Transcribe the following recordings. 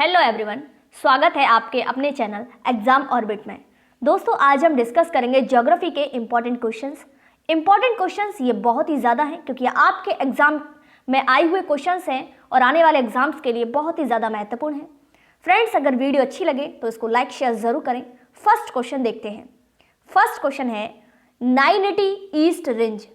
Hello everyone, स्वागत है आपके अपने चैनल एग्जाम ऑर्बिट में। दोस्तों, आज हम डिस्कस करेंगे ज्योग्राफी के इंपॉर्टेंट क्वेश्चंस। ये बहुत ही ज़्यादा हैं क्योंकि आपके एग्जाम में आए हुए क्वेश्चंस हैं और आने वाले एग्जाम्स के लिए बहुत ही ज़्यादा महत्वपूर्ण है। फ्रेंड्स, अगर वीडियो अच्छी लगे तो इसको लाइक शेयर ज़रूर करें। फर्स्ट क्वेश्चन देखते हैं। फर्स्ट क्वेश्चन है, 980 ईस्ट रेंज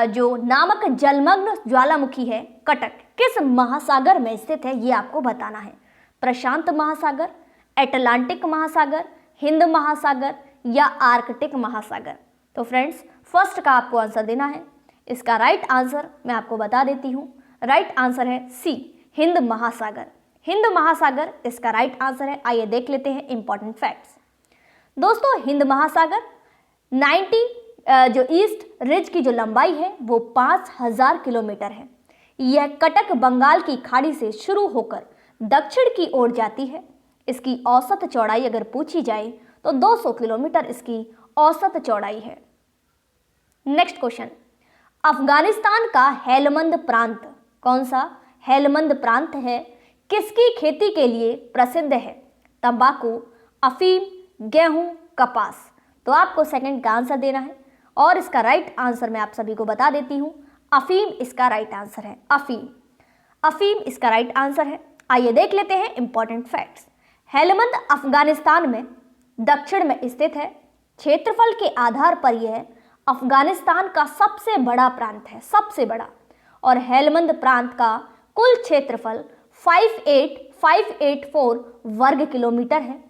जो नामक जलमग्न ज्वालामुखी है कटक, किस महासागर में स्थित है, ये आपको बताना है। प्रशांत महासागर, अटलांटिक महासागर, हिंद महासागर या आर्कटिक महासागर। तो फ्रेंड्स, फर्स्ट का आपको आंसर देना है। इसका राइट आंसर मैं आपको बता देती हूँ। राइट आंसर है सी, हिंद महासागर। हिंद महासागर इसका राइट आंसर है। आइए देख लेते हैं इंपॉर्टेंट फैक्ट्स। दोस्तों, हिंद महासागर 90 जो ईस्ट रिज की जो लंबाई है वो 5000 किलोमीटर है। यह कटक बंगाल की खाड़ी से शुरू होकर दक्षिण की ओर जाती है। इसकी औसत चौड़ाई अगर पूछी जाए तो 200 किलोमीटर इसकी औसत चौड़ाई है। नेक्स्ट क्वेश्चन, अफगानिस्तान का हेलमंद प्रांत, कौन सा हेलमंद प्रांत है, किसकी खेती के लिए प्रसिद्ध है? तंबाकू, अफीम, गेहूं, कपास। तो आपको सेकंड का आंसर देना है और इसका राइट आंसर मैं आप सभी को बता देती हूं। अफीम इसका राइट आंसर है। अफीम इसका राइट आंसर है। आइए देख लेते हैं इंपॉर्टेंट फैक्ट्स। हेलमंद अफगानिस्तान में दक्षिण में स्थित है। क्षेत्रफल के आधार पर यह अफगानिस्तान का सबसे बड़ा प्रांत है, सबसे बड़ा। और हेलमंद प्रांत का कुल क्षेत्रफल 58584 वर्ग किलोमीटर है।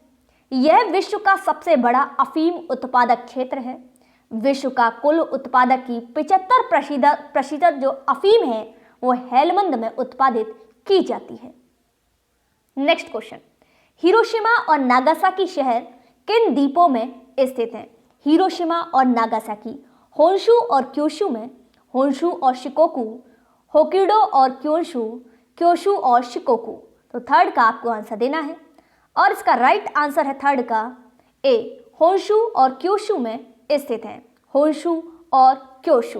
यह विश्व का सबसे बड़ा अफीम उत्पादक क्षेत्र है। विश्व का कुल उत्पादक की 75% जो अफीम है वो हेलमंद में उत्पादित की जाती है। नेक्स्ट क्वेश्चन, हिरोशिमा और नागासाकी शहर किन द्वीपों में स्थित हैं? हिरोशिमा और नागासाकी होन्शु और क्योशु में, होन्शु और शिकोकू, होक्काइडो और क्योशु, क्योशु और शिकोकू। तो थर्ड का आपको आंसर देना है और इसका राइट आंसर है थर्ड का ए, होन्शु और क्योशु में स्थित है। होन्शु और क्योशु।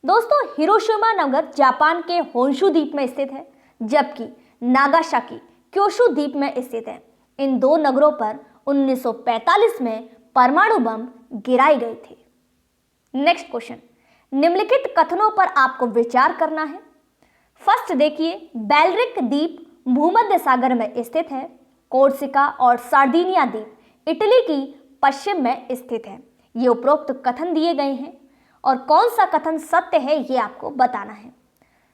दोस्तों, हिरोशिमा नगर जापान के होन्शु द्वीप में स्थित है, जबकि नागासाकी क्योशु द्वीप में स्थित है। इन दो नगरों पर 1945 में परमाणु बम गिराए गए थे। नेक्स्ट क्वेश्चन, निम्नलिखित कथनों पर आपको विचार करना है। फर्स्ट देखिए, बेलरिक द्वीप भूमध्य सागर में स्थित है। कोर्सिका और सार्डिनिया द्वीप इटली की पश्चिम में स्थित है। ये उपरोक्त कथन दिए गए हैं और कौन सा कथन सत्य है ये आपको बताना है।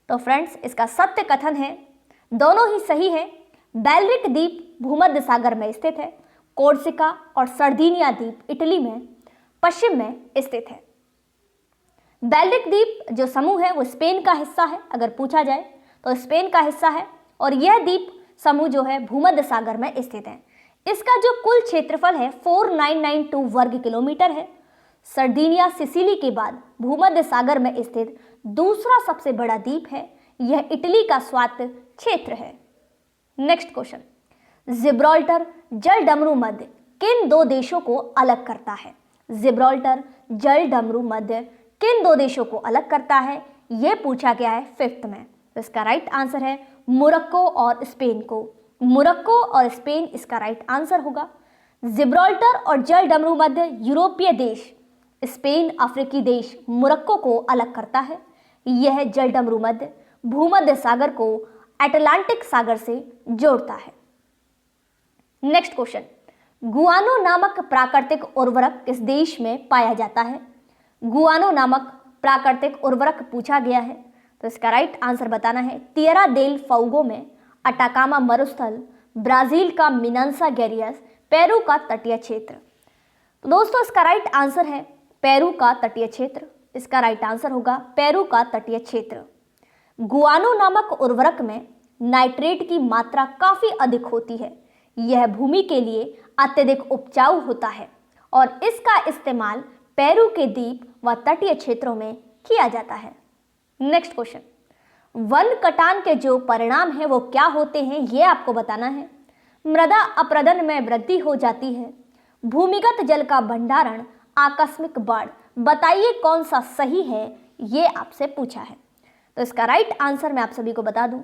तो फ्रेंड्स, इसका सत्य कथन है, दोनों ही सही है। बेलरिक द्वीप भूमध्य सागर में स्थित है। कोर्सिका और सार्डिनिया द्वीप इटली में पश्चिम में स्थित है। बेलरिक द्वीप जो समूह है वो स्पेन का हिस्सा है, अगर पूछा जाए तो स्पेन का हिस्सा है। और यह द्वीप समूह जो है भूमध्य सागर में स्थित है। इसका जो कुल क्षेत्रफल है 4992 वर्ग किलोमीटर है। सार्डिनिया सिसिली के बाद भूमध्य सागर में स्थित दूसरा सबसे बड़ा द्वीप है। यह इटली का स्वायत्त क्षेत्र है। नेक्स्ट क्वेश्चन, जिब्राल्टर जल डमरू मध्य किन दो देशों को अलग करता है? जिब्राल्टर जल डमरू मध्य किन दो देशों को अलग करता है, यह पूछा गया है फिफ्थ में। तो इसका राइट आंसर है मोरक्को और स्पेन को। मोरक्को और स्पेन इसका राइट आंसर होगा। जिब्राल्टर और जल डमरू मध्य यूरोपीय देश, स्पेन अफ्रीकी देश मोरक्को को अलग करता है। यह जल डमरू मध्य भूमध्य सागर को अटलांटिक सागर से जोड़ता है। नेक्स्ट क्वेश्चन, गुआनो नामक प्राकृतिक उर्वरक किस देश में पाया जाता है? गुआनो नामक प्राकृतिक उर्वरक पूछा गया है, तो इसका राइट आंसर बताना है तिएरा देल फुएगो में, अटाकामा मरुस्थल, ब्राजील का मिनांसा गेरियस, पेरू का तटीय क्षेत्र। तो दोस्तों, इसका राइट आंसर है पेरू का तटीय क्षेत्र। इसका राइट आंसर होगा पेरू का तटीय क्षेत्र। गुआनो नामक उर्वरक में नाइट्रेट की मात्रा काफी अधिक होती है। यह भूमि के लिए अत्यधिक उपजाऊ होता है और इसका इस्तेमाल पेरू के द्वीप व तटीय क्षेत्रों में किया जाता है। नेक्स्ट क्वेश्चन, वन कटान के जो परिणाम है वो क्या होते हैं ये आपको बताना है। मृदा अपरदन में वृद्धि हो जाती है। भूमिगत जल का भंडारण, आकस्मिक बाढ़। बताइए कौन सा सही है, ये आपसे पूछा है। तो इसका राइट आंसर मैं आप सभी को बता दूं,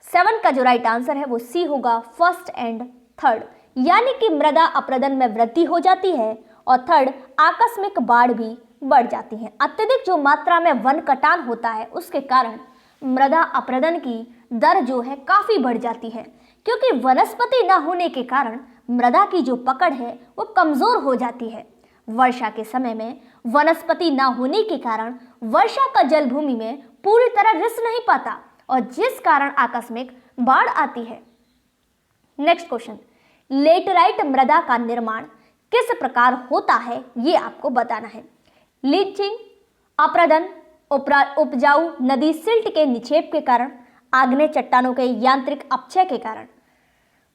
7 का जो राइट आंसर है वो सी होगा, फर्स्ट एंड थर्ड। यानी कि मृदा अपरदन में वृद्धि हो जाती है और थर्ड आकस्मिक बाढ़ भी बढ़ जाती है। अत्यधिक जो मात्रा में वन कटान होता है उसके कारण मृदा अपरदन की दर जो है काफी बढ़ जाती है, क्योंकि वनस्पति न होने के कारण मृदा की जो पकड़ है वो कमजोर हो जाती है। वर्षा के समय में वनस्पति न होने के कारण वर्षा का जल भूमि में पूरी तरह रिस नहीं पाता और जिस कारण आकस्मिक बाढ़ आती है। नेक्स्ट क्वेश्चन, लेटराइट मृदा का निर्माण किस प्रकार होता है ये आपको बताना है। लीचिंग, अपरदन, उपजाऊ नदी सिल्ट के निक्षेप के कारण, आग्नेय चट्टानों के यांत्रिक अपक्षय के कारण।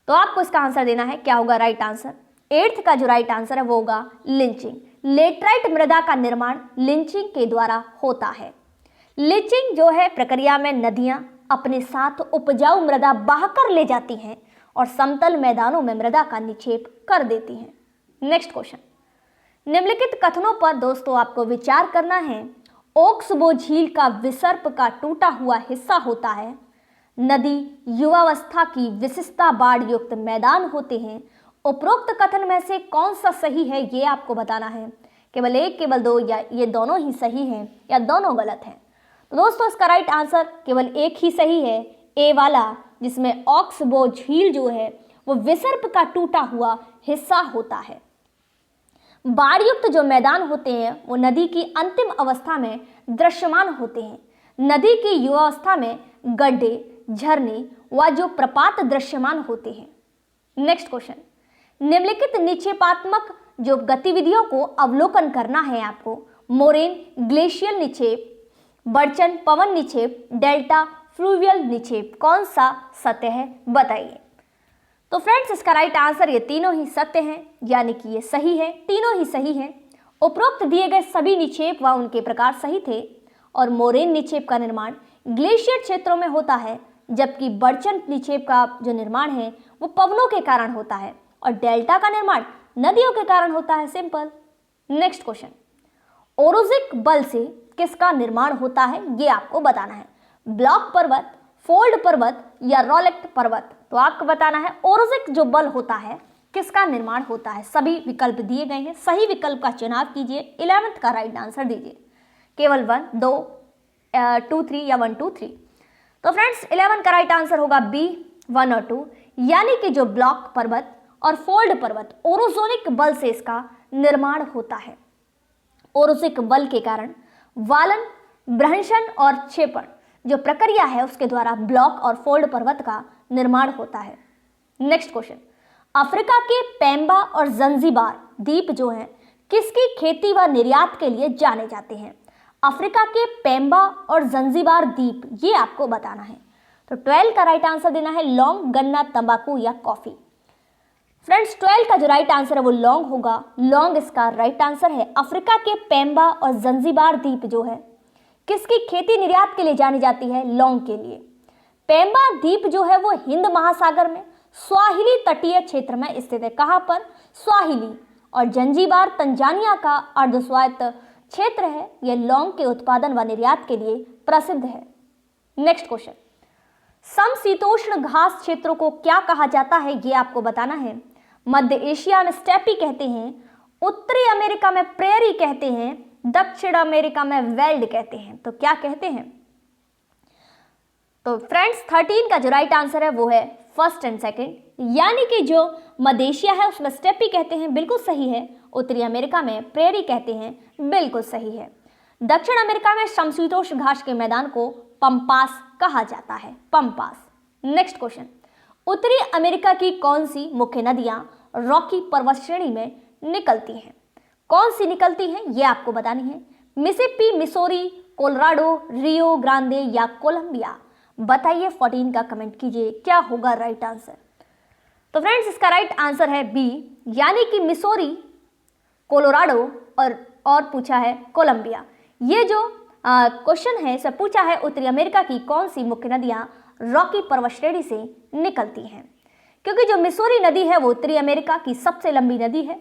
तो आपको इसका आंसर देना है, क्या होगा राइट आंसर। 8th का जो राइट आंसर है वो होगा लिंचिंग। लेटराइट मृदा का निर्माण लिंचिंग के द्वारा होता है। लिंचिंग जो है प्रक्रिया में नदियां अपने साथ उपजाऊ मृदा बहाकर ले जाती हैं और समतल मैदानों में मृदा का निक्षेप कर देती हैं। नेक्स्ट क्वेश्चन, निम्नलिखित कथनों पर दोस्तों आपको विचार करना है। ओक्सबो झील का विसर्प का टूटा हुआ हिस्सा होता है। नदी युवावस्था की विशिष्टता बाढ़ युक्त मैदान होते हैं। उपरोक्त कथन में से कौन सा सही है ये आपको बताना है। केवल एक, केवल दो, या ये दोनों ही सही हैं या दोनों गलत हैं। तो दोस्तों इसका राइट आंसर केवल एक ही सही है, ए वाला, जिसमें ओक्सबो झील जो है वो विसर्प का टूटा हुआ हिस्सा होता है। बाढ़ युक्त जो मैदान होते हैं वो नदी की अंतिम अवस्था में दृश्यमान होते हैं। नदी की युवावस्था में गड्ढे, झरने व जो प्रपात दृश्यमान होते हैं। नेक्स्ट क्वेश्चन, निम्नलिखित निक्षेपात्मक जो गतिविधियों को अवलोकन करना है आपको। मोरेन ग्लेशियल निक्षेप, बर्चन पवन निक्षेप, डेल्टा फ्लूवियल निक्षेप, कौन सा सत्य है बताइए। तो फ्रेंड्स इसका राइट आंसर ये तीनों ही सत्य हैं, यानी कि ये सही है, तीनों ही सही हैं। उपरोक्त दिए गए सभी निक्षेप व उनके प्रकार सही थे और मोरेन निक्षेप का निर्माण ग्लेशियर क्षेत्रों में होता है, जबकि बर्चन निक्षेप का जो निर्माण है वो पवनों के कारण होता है और डेल्टा का निर्माण नदियों के कारण होता है। सिंपल। नेक्स्ट क्वेश्चन, ओरोजिक बल से किसका निर्माण होता है ये आपको बताना है। ब्लॉक पर्वत, फोल्ड पर्वत या रोलेक्ट पर्वत। तो आपको बताना है ओरोजिक जो बल होता है किसका निर्माण होता है। सभी विकल्प दिए गए हैं, सही विकल्प का चुनाव कीजिए। 11th का राइट आंसर दीजिए, केवल 1, 2, 2, 3 या 1, 2, 3। तो फ्रेंड्स 11 का राइट आंसर होगा बी, 1 और 2, यानी कि जो ब्लॉक पर्वत और फोल्ड पर्वत ओरोजोनिक बल से इसका निर्माण होता है। ओरोजिक बल के कारण वालन, भ्रंशन और क्षेपण जो प्रक्रिया है उसके द्वारा ब्लॉक और फोल्ड पर्वत का निर्माण होता है। नेक्स्ट क्वेश्चन, अफ्रीका के पेम्बा और जंजीबार द्वीप जो हैं किसकी खेती व निर्यात के लिए जाने जाते हैं। अफ्रीका के पेम्बा और जंजीबार द्वीप ये आपको बताना है। तो 12 का राइट आंसर देना है लौंग, गन्ना, तंबाकू या कॉफी। फ्रेंड्स 12 का जो राइट आंसर है वो लौंग होगा। लौंग इसका राइट आंसर है। अफ्रीका के पेम्बा और जंजीबार द्वीप जो है किसकी खेती निर्यात के लिए जानी जाती है, लौंग के लिए। पेम्बा द्वीप जो है वो हिंद महासागर में स्वाहिली तटीय क्षेत्र में स्थित है। कहां पर, स्वाहिली। और जंजीबार तंजानिया का अर्धस्वायत्त क्षेत्र है। यह लौंग के उत्पादन व निर्यात के लिए प्रसिद्ध है। नेक्स्ट क्वेश्चन, समशीतोष्ण घास क्षेत्रों को क्या कहा जाता है ये आपको बताना है। मध्य एशिया में स्टेपी कहते हैं, उत्तरी अमेरिका में प्रेरी कहते हैं, दक्षिण अमेरिका में वेल्ड कहते हैं। तो क्या कहते हैं। तो फ्रेंड्स 13 का जो राइट आंसर है वो है फर्स्ट एंड सेकंड, यानी कि जो मध्य एशिया है उसमें स्टेपी कहते हैं, बिल्कुल सही है। उत्तरी अमेरिका में प्रेरी कहते हैं, बिल्कुल सही है। दक्षिण अमेरिका में समशीतोष्ण घास के मैदान को पंपास कहा जाता है, पंपास। नेक्स्ट क्वेश्चन, उत्तरी अमेरिका की कौन सी मुख्य नदियां रॉकी पर्वत श्रेणी में निकलती हैं। कौन सी निकलती हैं ये आपको बतानी है। Mississippi, Missouri, Colorado, Rio Grande या कोलंबिया। बताइए, 14 का कमेंट कीजिए, क्या होगा राइट आंसर। तो फ्रेंड्स इसका राइट आंसर है बी, यानी कि मिसौरी, कोलोराडो और पूछा है कोलंबिया। ये जो क्वेश्चन है इसे पूछा है उत्तरी अमेरिका की कौन सी मुख्य नदियां रॉकी पर्वत श्रेणी से निकलती हैं, क्योंकि जो मिसौरी नदी है वो उत्तरी अमेरिका की सबसे लंबी नदी है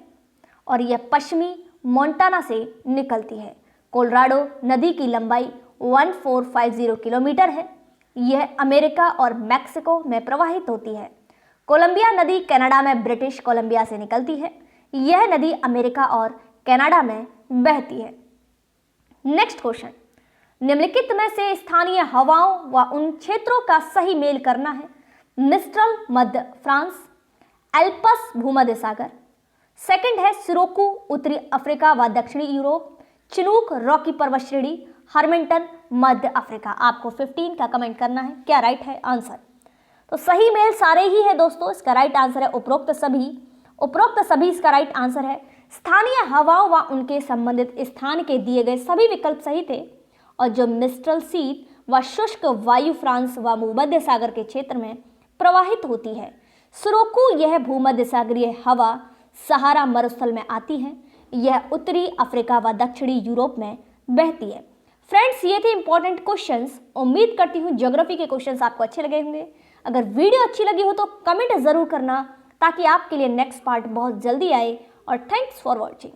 और यह पश्चिमी मोंटाना से निकलती है। कोलोराडो नदी की लंबाई 1450 किलोमीटर है। यह अमेरिका और मैक्सिको में प्रवाहित होती है। कोलंबिया नदी कनाडा में ब्रिटिश कोलंबिया से निकलती है। यह नदी अमेरिका और कनाडा में बहती है। नेक्स्ट क्वेश्चन, निम्नलिखित में से स्थानीय हवाओं व उन क्षेत्रों का सही मेल करना है। मिस्ट्रल मध्य फ्रांस, एल्पस भूमध्य सागर। सेकंड है सिरोकू उत्तरी अफ्रीका व दक्षिणी यूरोप, चिनूक रॉकी पर्वत श्रेणी, हर्मिंटन मध्य अफ्रीका। आपको 15 का कमेंट करना है, क्या राइट है आंसर। तो सही मेल सारे ही है दोस्तों, इसका राइट आंसर है उपरोक्त सभी इसका राइट आंसर है। स्थानीय हवाओं व उनके संबंधित स्थान के दिए गए सभी विकल्प सही थे। और जो मिस्ट्रल शीत व शुष्क वायु फ्रांस व भूमध्य सागर के क्षेत्र में प्रवाहित होती है। सिरोकू यह भूमध्य सागरीय हवा सहारा मरुस्थल में आती है। यह उत्तरी अफ्रीका व दक्षिणी यूरोप में बहती है। फ्रेंड्स, ये थे इंपॉर्टेंट क्वेश्चंस। उम्मीद करती हूँ ज्योग्राफी के क्वेश्चंस आपको अच्छे लगे होंगे। अगर वीडियो अच्छी लगी हो तो कमेंट जरूर करना, ताकि आपके लिए नेक्स्ट पार्ट बहुत जल्दी आए। और थैंक्स फॉर वॉचिंग।